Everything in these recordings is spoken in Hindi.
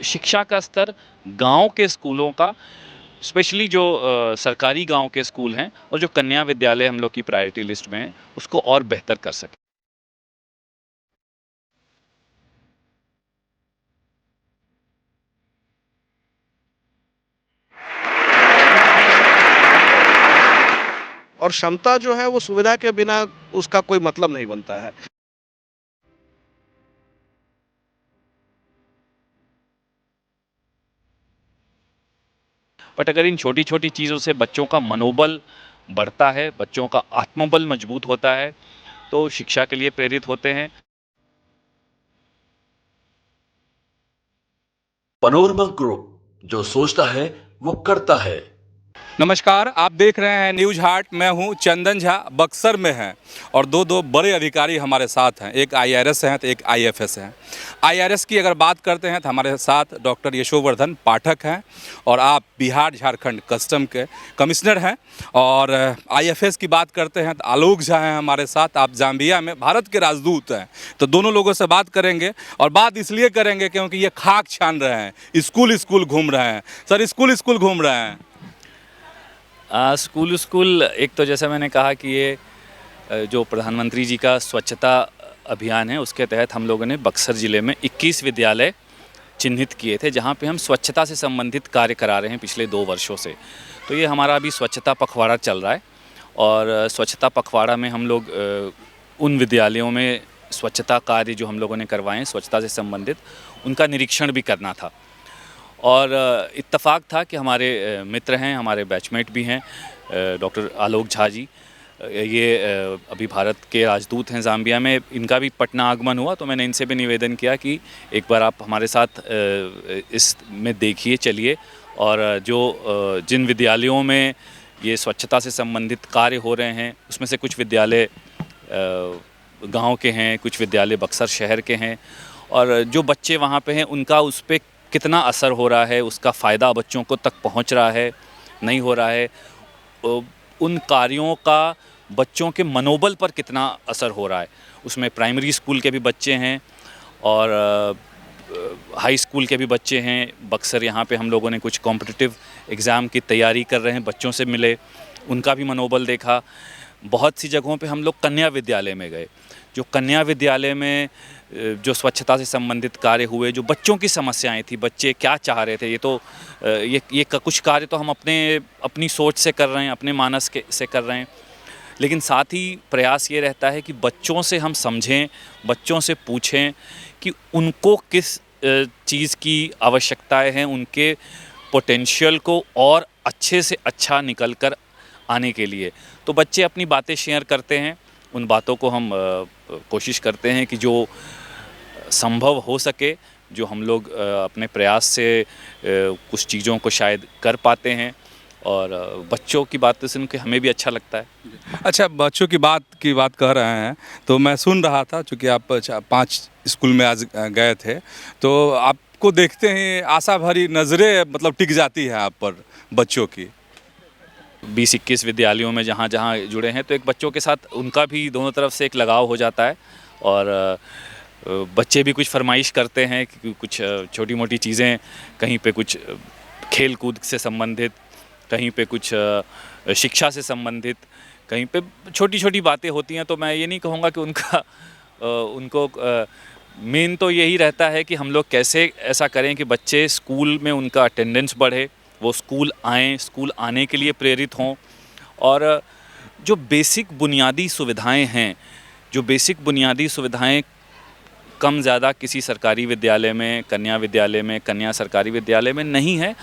शिक्षा का स्तर गाँव के स्कूलों का स्पेशली जो सरकारी गाँव के स्कूल हैं और जो कन्या विद्यालय हम लोग की प्रायोरिटी लिस्ट में हैं, उसको और बेहतर कर सकें। और क्षमता जो है वो सुविधा के बिना उसका कोई मतलब नहीं बनता है। बट अगर इन छोटी-छोटी चीज़ों से बच्चों का मनोबल बढ़ता है, बच्चों का आत्मबल मजबूत होता है, तो शिक्षा के लिए प्रेरित होते हैं। पनोरमा ग्रुप जो सोचता है वो करता है। नमस्कार, आप देख रहे हैं न्यूज़ हाट। मैं हूं चंदन झा, बक्सर में हैं और दो बड़े अधिकारी हमारे साथ हैं। एक आईआरएस हैं तो एक आईएफएस हैं। आईआरएस की अगर बात करते हैं तो हमारे साथ डॉक्टर यशोवर्धन पाठक हैं और आप बिहार झारखंड कस्टम के कमिश्नर हैं। और आईएफएस की बात करते हैं तो आलोक झा हैं हमारे साथ, आप जाम्बिया में भारत के राजदूत हैं। तो दोनों लोगों से बात करेंगे और बात इसलिए करेंगे क्योंकि ये खाक छान रहे हैं, स्कूल स्कूल घूम रहे हैं। सर, स्कूल स्कूल घूम रहे हैं। स्कूल एक तो जैसा मैंने कहा कि ये जो प्रधानमंत्री जी का स्वच्छता अभियान है, उसके तहत हम लोगों ने बक्सर ज़िले में 21 विद्यालय चिन्हित किए थे, जहाँ पे हम स्वच्छता से संबंधित कार्य करा रहे हैं पिछले 2 वर्षों से। तो ये हमारा अभी स्वच्छता पखवाड़ा चल रहा है और स्वच्छता पखवाड़ा में हम लोग उन विद्यालयों में स्वच्छता कार्य जो हम लोगों ने करवाए हैं स्वच्छता से संबंधित, उनका निरीक्षण भी करना था। और इत्तेफाक था कि हमारे मित्र हैं, हमारे बैचमेट भी हैं, डॉक्टर आलोक झा जी, ये अभी भारत के राजदूत हैं ज़ाम्बिया में। इनका भी पटना आगमन हुआ, तो मैंने इनसे भी निवेदन किया कि एक बार आप हमारे साथ इस में देखिए, चलिए। और जो जिन विद्यालयों में ये स्वच्छता से संबंधित कार्य हो रहे हैं, उसमें से कुछ विद्यालय गाँव के हैं, कुछ विद्यालय बक्सर शहर के हैं। और जो बच्चे वहाँ पे हैं, उनका उस पर कितना असर हो रहा है, उसका फ़ायदा बच्चों को तक पहुंच रहा है, नहीं हो रहा है, उन कार्यों का बच्चों के मनोबल पर कितना असर हो रहा है। उसमें प्राइमरी स्कूल के भी बच्चे हैं और हाई स्कूल के भी बच्चे हैं। बक्सर यहाँ पे हम लोगों ने कुछ कॉम्पिटिटिव एग्ज़ाम की तैयारी कर रहे हैं बच्चों से मिले, उनका भी मनोबल देखा। बहुत सी जगहों पे हम लोग कन्या विद्यालय में गए। जो कन्या विद्यालय में जो स्वच्छता से संबंधित कार्य हुए, जो बच्चों की समस्याएं थी, बच्चे क्या चाह रहे थे, ये कुछ कार्य तो हम अपनी सोच से कर रहे हैं, अपने मानस से कर रहे हैं। लेकिन साथ ही प्रयास ये रहता है कि बच्चों से हम समझें, बच्चों से पूछें कि उनको किस चीज़ की आवश्यकताएं हैं, उनके पोटेंशियल को और अच्छे से अच्छा निकल कर आने के लिए। तो बच्चे अपनी बातें शेयर करते हैं, उन बातों को हम कोशिश करते हैं कि जो संभव हो सके, जो हम लोग अपने प्रयास से कुछ चीज़ों को शायद कर पाते हैं। और बच्चों की बातें सुन के हमें भी अच्छा लगता है। अच्छा, बच्चों की बात कह रहे हैं तो मैं सुन रहा था, चूँकि आप 5 स्कूल में आज गए थे, तो आपको देखते ही आशा भरी नज़रें मतलब टिक जाती है आप पर बच्चों की। 20-21 विद्यालयों में जहाँ जुड़े हैं, तो एक बच्चों के साथ उनका भी दोनों तरफ से एक लगाव हो जाता है। और बच्चे भी कुछ फरमाइश करते हैं कि कुछ छोटी मोटी चीज़ें, कहीं पे कुछ खेल कूद से संबंधित, कहीं पे कुछ शिक्षा से संबंधित, कहीं पे छोटी छोटी बातें होती हैं। तो मैं ये नहीं कहूँगा कि उनको मेन तो यही रहता है कि हम लोग कैसे ऐसा करें कि बच्चे स्कूल में उनका अटेंडेंस बढ़े, वो स्कूल आएँ, स्कूल आने के लिए प्रेरित हों। और जो बेसिक बुनियादी सुविधाएं हैं, जो बेसिक बुनियादी सुविधाएं कम ज़्यादा किसी सरकारी विद्यालय में, कन्या विद्यालय में, कन्या सरकारी विद्यालय में नहीं है,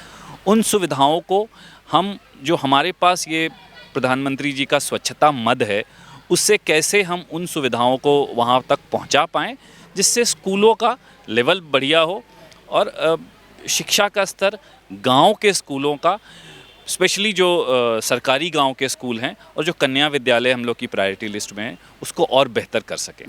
उन सुविधाओं को हम, जो हमारे पास ये प्रधानमंत्री जी का स्वच्छता मद है, उससे कैसे हम उन सुविधाओं को वहाँ तक पहुँचा पाएँ, जिससे स्कूलों का लेवल बढ़िया हो और शिक्षा का स्तर गांव के स्कूलों का, स्पेशली जो सरकारी गांव के स्कूल हैं और जो कन्या विद्यालय हम लोग की प्रायोरिटी लिस्ट में हैं, उसको और बेहतर कर सकें।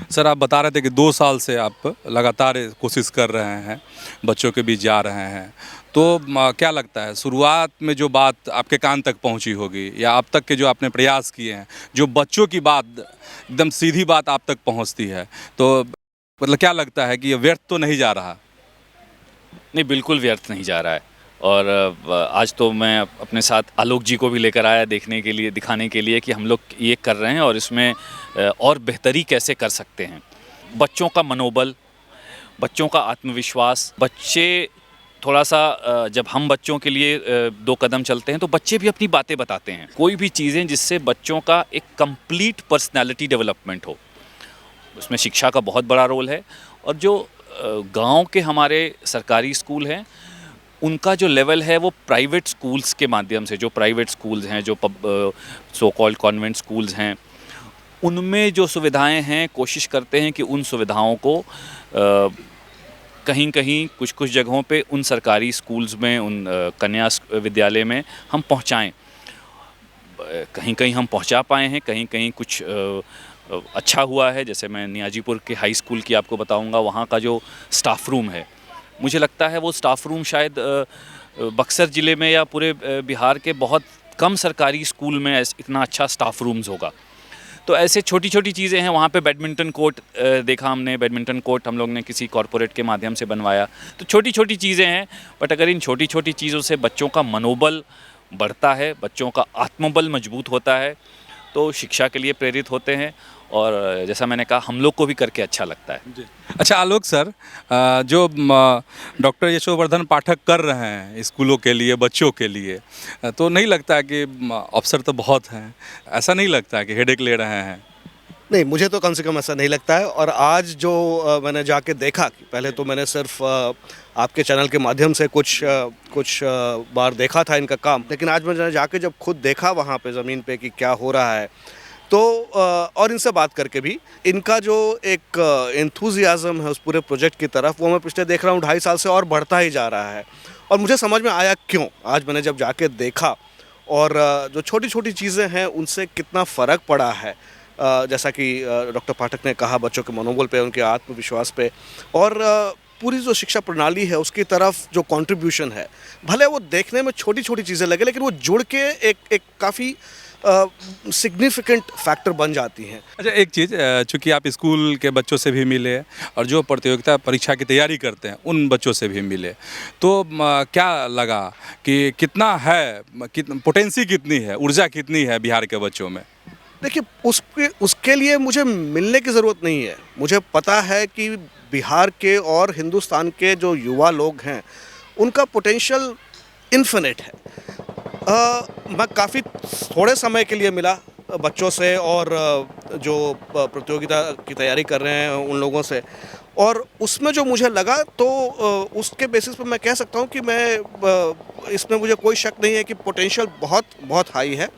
सर, आप बता रहे थे कि 2 साल से आप लगातार कोशिश कर रहे हैं, बच्चों के बीच जा रहे हैं। तो क्या लगता है, शुरुआत में जो बात आपके कान तक पहुंची होगी या अब तक के जो आपने प्रयास किए हैं, जो बच्चों की बात, एकदम सीधी बात आप तक पहुंचती है, तो मतलब क्या लगता है कि ये व्यर्थ तो नहीं जा रहा? नहीं, बिल्कुल व्यर्थ नहीं जा रहा है। और आज तो मैं अपने साथ आलोक जी को भी लेकर आया देखने के लिए, दिखाने के लिए कि हम लोग ये कर रहे हैं और इसमें और बेहतरी कैसे कर सकते हैं। बच्चों का मनोबल, बच्चों का आत्मविश्वास, बच्चे थोड़ा सा जब हम बच्चों के लिए 2 कदम चलते हैं तो बच्चे भी अपनी बातें बताते हैं। कोई भी चीज़ें जिससे बच्चों का एक कंप्लीट पर्सनैलिटी डेवलपमेंट हो, उसमें शिक्षा का बहुत बड़ा रोल है। और जो गांव के हमारे सरकारी स्कूल हैं, उनका जो लेवल है वो प्राइवेट स्कूल्स के माध्यम से, जो प्राइवेट स्कूल्स हैं, जो सो कॉल्ड कॉन्वेंट स्कूल्स हैं, उनमें जो सुविधाएं हैं, कोशिश करते हैं कि उन सुविधाओं को कहीं कहीं कुछ जगहों पे उन सरकारी स्कूल्स में, उन कन्या विद्यालय में हम पहुंचाएं। कहीं कहीं हम पहुंचा पाए हैं, कहीं कहीं कुछ अच्छा हुआ है। जैसे मैं नियाजीपुर के हाई स्कूल की आपको बताऊंगा, वहाँ का जो स्टाफ रूम है, मुझे लगता है वो स्टाफ रूम शायद बक्सर ज़िले में या पूरे बिहार के बहुत कम सरकारी स्कूल में इतना अच्छा स्टाफ रूम्स होगा। तो ऐसे छोटी छोटी चीज़ें हैं। वहाँ पे बैडमिंटन कोर्ट देखा हमने, बैडमिंटन कोर्ट हम लोग ने किसी कॉरपोरेट के माध्यम से बनवाया। तो छोटी छोटी चीज़ें हैं, बट अगर इन छोटी छोटी चीज़ों से बच्चों का मनोबल बढ़ता है, बच्चों का आत्मबल मजबूत होता है, तो शिक्षा के लिए प्रेरित होते हैं। और जैसा मैंने कहा, हम लोग को भी करके अच्छा लगता है। अच्छा आलोक सर, जो डॉक्टर यशोवर्धन पाठक कर रहे हैं स्कूलों के लिए, बच्चों के लिए, तो नहीं लगता है कि अवसर तो बहुत हैं? ऐसा नहीं लगता है कि हेडेक ले रहे हैं? नहीं, मुझे तो कम से कम ऐसा नहीं लगता है। और आज जो मैंने जाके देखा, कि पहले तो मैंने सिर्फ आपके चैनल के माध्यम से कुछ बार देखा था इनका काम, लेकिन आज मैंने जाके जब खुद देखा वहाँ पे ज़मीन पे कि क्या हो रहा है, तो और इनसे बात करके भी, इनका जो एक एंथुजियाज़म है उस पूरे प्रोजेक्ट की तरफ, वो मैं पिछले देख रहा हूँ 2.5 साल से और बढ़ता ही जा रहा है। और मुझे समझ में आया क्यों। आज मैंने जब जाके देखा और जो छोटी छोटी चीज़ें हैं उनसे कितना फ़र्क पड़ा है। जैसा कि डॉक्टर पाठक ने कहा, बच्चों के मनोबल पे, उनके आत्मविश्वास पे, और पूरी जो शिक्षा प्रणाली है उसकी तरफ जो कंट्रीब्यूशन है, भले वो देखने में छोटी छोटी चीज़ें लगे, लेकिन वो जुड़ के एक काफ़ी सिग्निफिकेंट फैक्टर बन जाती हैं। अच्छा एक चीज़, चूँकि आप स्कूल के बच्चों से भी मिले और जो प्रतियोगिता परीक्षा की तैयारी करते हैं उन बच्चों से भी मिले, तो क्या लगा कि कितना है, पोटेंसी कितनी है, ऊर्जा कितनी है बिहार के बच्चों में? देखिए, उसके लिए मुझे मिलने की ज़रूरत नहीं है। मुझे पता है कि बिहार के और हिंदुस्तान के जो युवा लोग हैं, उनका पोटेंशियल इन्फिनिट है। मैं काफ़ी थोड़े समय के लिए मिला बच्चों से और जो प्रतियोगिता की तैयारी कर रहे हैं उन लोगों से, और उसमें जो मुझे लगा, तो उसके बेसिस पे मैं कह सकता हूँ कि इसमें मुझे कोई शक नहीं है कि पोटेंशियल बहुत बहुत हाई है।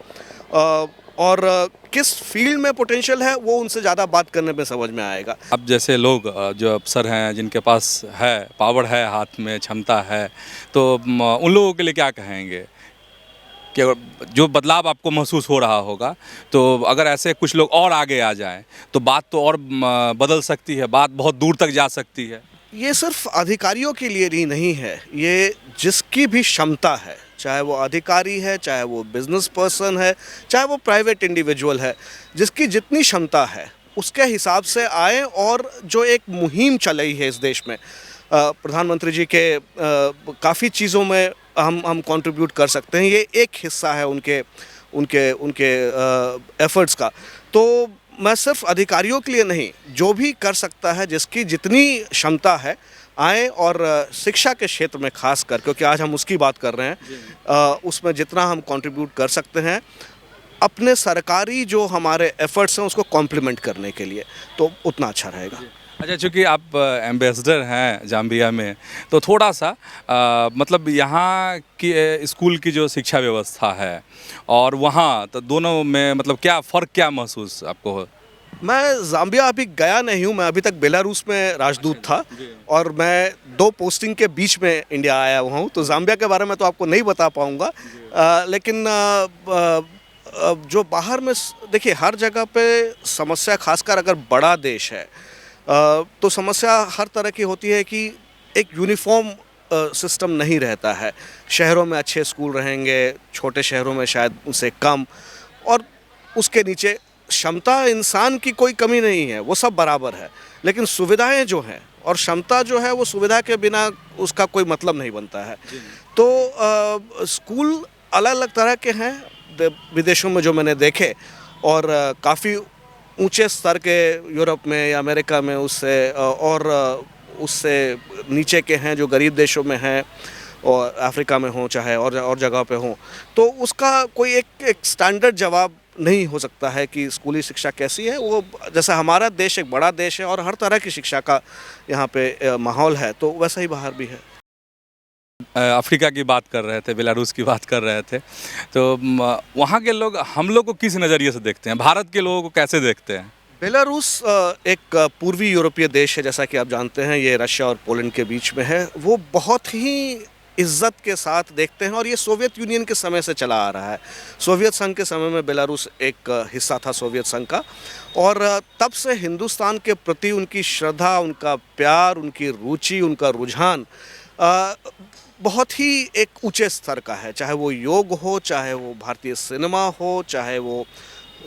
और किस फील्ड में पोटेंशियल है वो उनसे ज़्यादा बात करने में समझ में आएगा। अब जैसे लोग जो अफसर हैं, जिनके पास है, पावर है, हाथ में क्षमता है, तो उन लोगों के लिए क्या कहेंगे कि जो बदलाव आपको महसूस हो रहा होगा, तो अगर ऐसे कुछ लोग और आगे आ जाएं तो बात तो और बदल सकती है, बात बहुत दूर तक जा सकती है? ये सिर्फ अधिकारियों के लिए ही नहीं है, ये जिसकी भी क्षमता है, चाहे वो अधिकारी है, चाहे वो बिजनेस पर्सन है, चाहे वो प्राइवेट इंडिविजुअल है, जिसकी जितनी क्षमता है उसके हिसाब से आए और जो एक मुहिम चल रही है इस देश में, प्रधानमंत्री जी के काफ़ी चीज़ों में हम कंट्रीब्यूट कर सकते हैं। ये एक हिस्सा है उनके एफर्ट्स का। तो मैं सिर्फ अधिकारियों के लिए नहीं, जो भी कर सकता है, जिसकी जितनी क्षमता है, आए और शिक्षा के क्षेत्र में खास कर, क्योंकि आज हम उसकी बात कर रहे हैं, उसमें जितना हम कंट्रीब्यूट कर सकते हैं अपने सरकारी जो हमारे एफर्ट्स हैं उसको कॉम्प्लीमेंट करने के लिए, तो उतना अच्छा रहेगा। अच्छा, चूँकि आप एम्बेसडर हैं जाम्बिया में, तो थोड़ा सा मतलब यहाँ की स्कूल की जो शिक्षा व्यवस्था है और वहाँ, तो दोनों में मतलब क्या फ़र्क, क्या महसूस आपको हो? मैं जाम्बिया अभी गया नहीं हूँ, मैं अभी तक बेलारूस में राजदूत था और मैं 2 पोस्टिंग के बीच में इंडिया आया हुआ हूँ, तो जाम्बिया के बारे में तो आपको नहीं बता पाऊँगा। लेकिन जो बाहर में, देखिए, हर जगह पे समस्या, खासकर अगर बड़ा देश है, तो समस्या हर तरह की होती है कि एक यूनिफॉर्म सिस्टम नहीं रहता है। शहरों में अच्छे स्कूल रहेंगे, छोटे शहरों में शायद उनसे कम, और उसके नीचे क्षमता इंसान की कोई कमी नहीं है, वो सब बराबर है, लेकिन सुविधाएं जो हैं और क्षमता जो है वो सुविधा के बिना उसका कोई मतलब नहीं बनता है। तो स्कूल अलग अलग तरह के हैं विदेशों में जो मैंने देखे, और काफ़ी ऊंचे स्तर के यूरोप में या अमेरिका में उससे नीचे के हैं जो गरीब देशों में हैं, और अफ्रीका में हो चाहे और जगह पे हो। तो उसका कोई एक स्टैंडर्ड जवाब नहीं हो सकता है कि स्कूली शिक्षा कैसी है। वो जैसा हमारा देश एक बड़ा देश है और हर तरह की शिक्षा का यहाँ पे माहौल है, तो वैसा ही बाहर भी है। अफ्रीका की बात कर रहे थे, बेलारूस की बात कर रहे थे, तो वहाँ के लोग हम लोग को किस नज़रिए से देखते हैं, भारत के लोगों को कैसे देखते हैं? बेलारूस एक पूर्वी यूरोपीय देश है, जैसा कि आप जानते हैं, ये रशिया और पोलैंड के बीच में है। वो बहुत ही इज्जत के साथ देखते हैं, और ये सोवियत यूनियन के समय से चला आ रहा है। सोवियत संघ के समय में बेलारूस एक हिस्सा था सोवियत संघ का, और तब से हिंदुस्तान के प्रति उनकी श्रद्धा, उनका प्यार, उनकी रुचि, उनका रुझान बहुत ही एक ऊंचे स्तर का है। चाहे वो योग हो, चाहे वो भारतीय सिनेमा हो, चाहे वो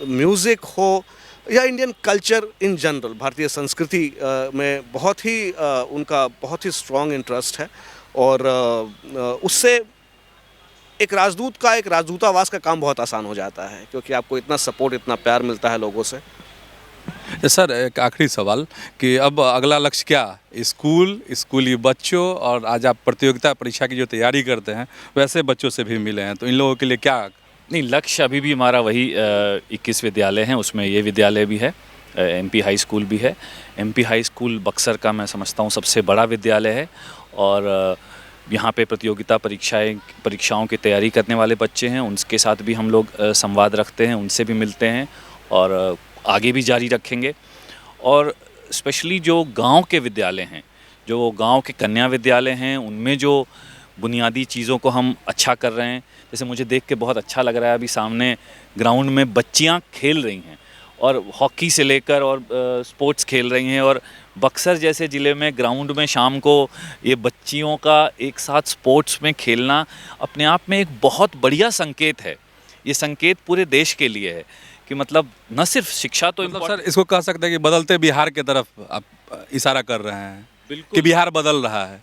म्यूज़िक हो, या इंडियन कल्चर इन जनरल, भारतीय संस्कृति में बहुत ही उनका बहुत ही स्ट्रॉन्ग इंटरेस्ट है। और उससे एक राजदूतावास का काम बहुत आसान हो जाता है, क्योंकि आपको इतना सपोर्ट, इतना प्यार मिलता है लोगों से। सर, एक आखिरी सवाल कि अब अगला लक्ष्य क्या, स्कूली बच्चों, और आज आप प्रतियोगिता परीक्षा की जो तैयारी करते हैं वैसे बच्चों से भी मिले हैं, तो इन लोगों के लिए क्या? नहीं, लक्ष्य अभी भी हमारा वही 21 विद्यालय हैं, उसमें ये विद्यालय भी है, एमपी हाई स्कूल भी है। एमपी हाई स्कूल बक्सर का मैं समझता हूँ सबसे बड़ा विद्यालय है, और यहाँ पे प्रतियोगिता परीक्षाओं की तैयारी करने वाले बच्चे हैं, उनके साथ भी हम लोग संवाद रखते हैं, उनसे भी मिलते हैं, और आगे भी जारी रखेंगे। और स्पेशली जो गांव के विद्यालय हैं, जो गांव के कन्या विद्यालय हैं, उनमें जो बुनियादी चीज़ों को हम अच्छा कर रहे हैं। जैसे मुझे देख के बहुत अच्छा लग रहा है, अभी सामने ग्राउंड में बच्चियां खेल रही हैं, और हॉकी से लेकर और स्पोर्ट्स खेल रही हैं। और बक्सर जैसे ज़िले में ग्राउंड में शाम को ये बच्चियों का एक साथ स्पोर्ट्स में खेलना अपने आप में एक बहुत बढ़िया संकेत है। ये संकेत पूरे देश के लिए है कि मतलब न सिर्फ शिक्षा तो मतलब सर, इसको कह सकते हैं कि बदलते बिहार की तरफ आप इशारा कर रहे हैं। बिल्कुल कि बिहार बदल रहा है।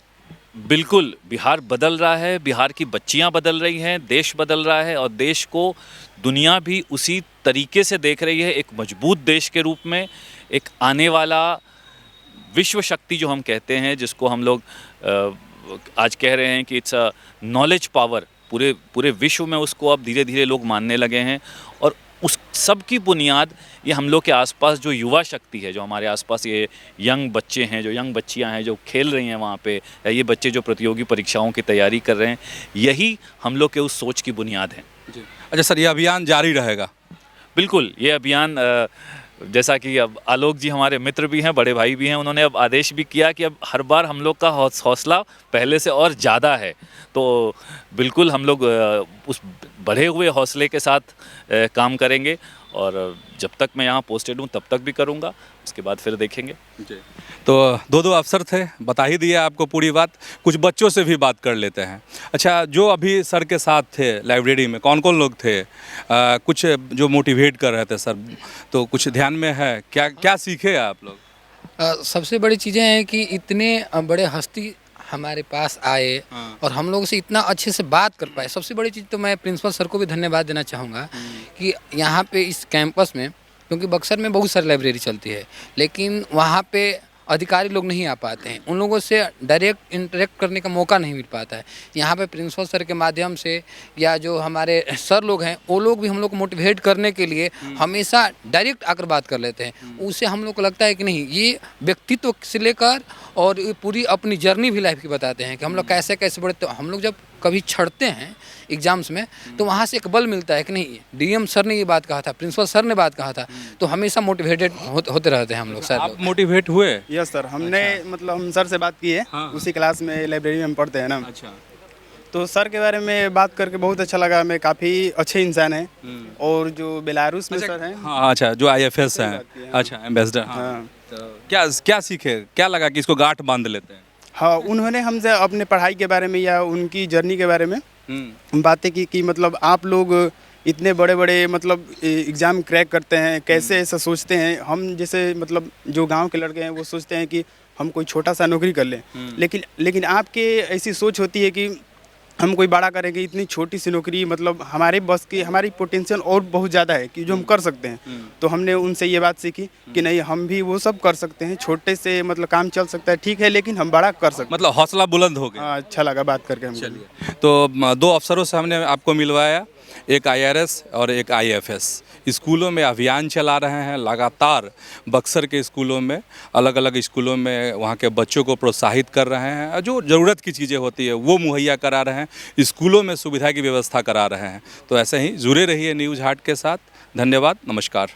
बिल्कुल, बिहार बदल रहा है, बिहार की बच्चियां बदल रही हैं, देश बदल रहा है, और देश को दुनिया भी उसी तरीके से देख रही है, एक मजबूत देश के रूप में। एक आने वाला विश्व शक्ति जो हम कहते हैं, जिसको हम लोग आज कह रहे हैं कि इट्स अ नॉलेज पावर, पूरे विश्व में उसको अब धीरे धीरे लोग मानने लगे हैं। और उस सब की बुनियाद ये हम लोग के आसपास जो युवा शक्ति है, जो हमारे आसपास ये यंग बच्चे हैं, जो यंग बच्चियां हैं, जो खेल रही हैं वहाँ पे, या ये बच्चे जो प्रतियोगी परीक्षाओं की तैयारी कर रहे हैं, यही हम लोग के उस सोच की बुनियाद है। जी। अच्छा सर, ये अभियान जारी रहेगा? बिल्कुल, ये अभियान जैसा कि अब आलोक जी हमारे मित्र भी हैं, बड़े भाई भी हैं, उन्होंने अब आदेश भी किया कि अब हर बार हम लोग का हौसला पहले से और ज़्यादा है। तो बिल्कुल हम लोग उस बढ़े हुए हौसले के साथ काम करेंगे, और जब तक मैं यहाँ पोस्टेड हूँ तब तक भी करूँगा, उसके बाद फिर देखेंगे। जी। तो दो अफसर थे, बता ही दिया आपको पूरी बात, कुछ बच्चों से भी बात कर लेते हैं। अच्छा, जो अभी सर के साथ थे लाइब्रेरी में, कौन कौन लोग थे? कुछ जो मोटिवेट कर रहे थे सर, तो कुछ ध्यान में है? क्या सीखे आप लोग? सबसे बड़ी चीज़ें हैं कि इतने बड़े हस्ती हमारे पास आए और हम लोगों से इतना अच्छे से बात कर पाए। सबसे बड़ी चीज़ तो मैं प्रिंसिपल सर को भी धन्यवाद देना चाहूँगा कि यहाँ पे इस कैंपस में, क्योंकि बक्सर में बहुत सारी लाइब्रेरी चलती है, लेकिन वहाँ पे अधिकारी लोग नहीं आ पाते हैं, उन लोगों से डायरेक्ट इंटरेक्ट करने का मौका नहीं मिल पाता है। यहाँ पे प्रिंसिपल सर के माध्यम से या जो हमारे सर लोग हैं, वो लोग भी हम लोग को मोटिवेट करने के लिए हमेशा डायरेक्ट आकर बात कर लेते हैं। उससे हम लोग को लगता है कि नहीं, ये व्यक्तित्व से लेकर और पूरी अपनी जर्नी भी लाइफ की बताते हैं कि हम लोग कैसे कैसे बढ़े। तो हम लोग जब कभी छड़ते हैं एग्जाम्स में, तो वहाँ से एक बल मिलता है कि नहीं, डीएम सर ने ये बात कहा था, प्रिंसिपल सर ने बात कहा था, तो हमेशा मोटिवेटेड होते रहते हैं हम लोग। सर आप मोटिवेट हुए? यस सर, हमने मतलब हम सर से बात की है। उसी क्लास में लाइब्रेरी में हम पढ़ते हैं ना। अच्छा। तो सर के बारे में बात करके बहुत अच्छा लगा। हमें काफ़ी अच्छे इंसान हैं। और जो बेलारूस में सर हैं, हाँ अच्छा, जो IFS हैं, अच्छा एम्बेसडर, हाँ, तो क्या सीखे, क्या लगा कि इसको गांठ बांध लेते हैं? हाँ, उन्होंने हमसे अपने पढ़ाई के बारे में या उनकी जर्नी के बारे में बातें की कि मतलब आप लोग इतने बड़े बड़े मतलब एग्ज़ाम क्रैक करते हैं, कैसे ऐसा सोचते हैं। हम जैसे मतलब जो गांव के लड़के हैं वो सोचते हैं कि हम कोई छोटा सा नौकरी कर लें, लेकिन आपके ऐसी सोच होती है कि हम कोई बड़ा करेंगे, इतनी छोटी सी नौकरी मतलब हमारे बस की, हमारी पोटेंशियल और बहुत ज़्यादा है कि जो हम कर सकते हैं। तो हमने उनसे ये बात सीखी कि नहीं, हम भी वो सब कर सकते हैं, छोटे से मतलब काम चल सकता है, ठीक है, लेकिन हम बड़ा कर सकते हैं। मतलब हौसला बुलंद हो गया। हाँ, अच्छा लगा बात करके हमको। चलिए, तो दो अफसरों से हमने आपको मिलवाया, एक आईआरएस और एक आईएफएस। स्कूलों में अभियान चला रहे हैं लगातार, बक्सर के स्कूलों में, अलग अलग स्कूलों में वहाँ के बच्चों को प्रोत्साहित कर रहे हैं, जो ज़रूरत की चीज़ें होती है वो मुहैया करा रहे हैं, स्कूलों में सुविधा की व्यवस्था करा रहे हैं। तो ऐसे ही जुड़े रहिए न्यूज़ हाट के साथ। धन्यवाद, नमस्कार।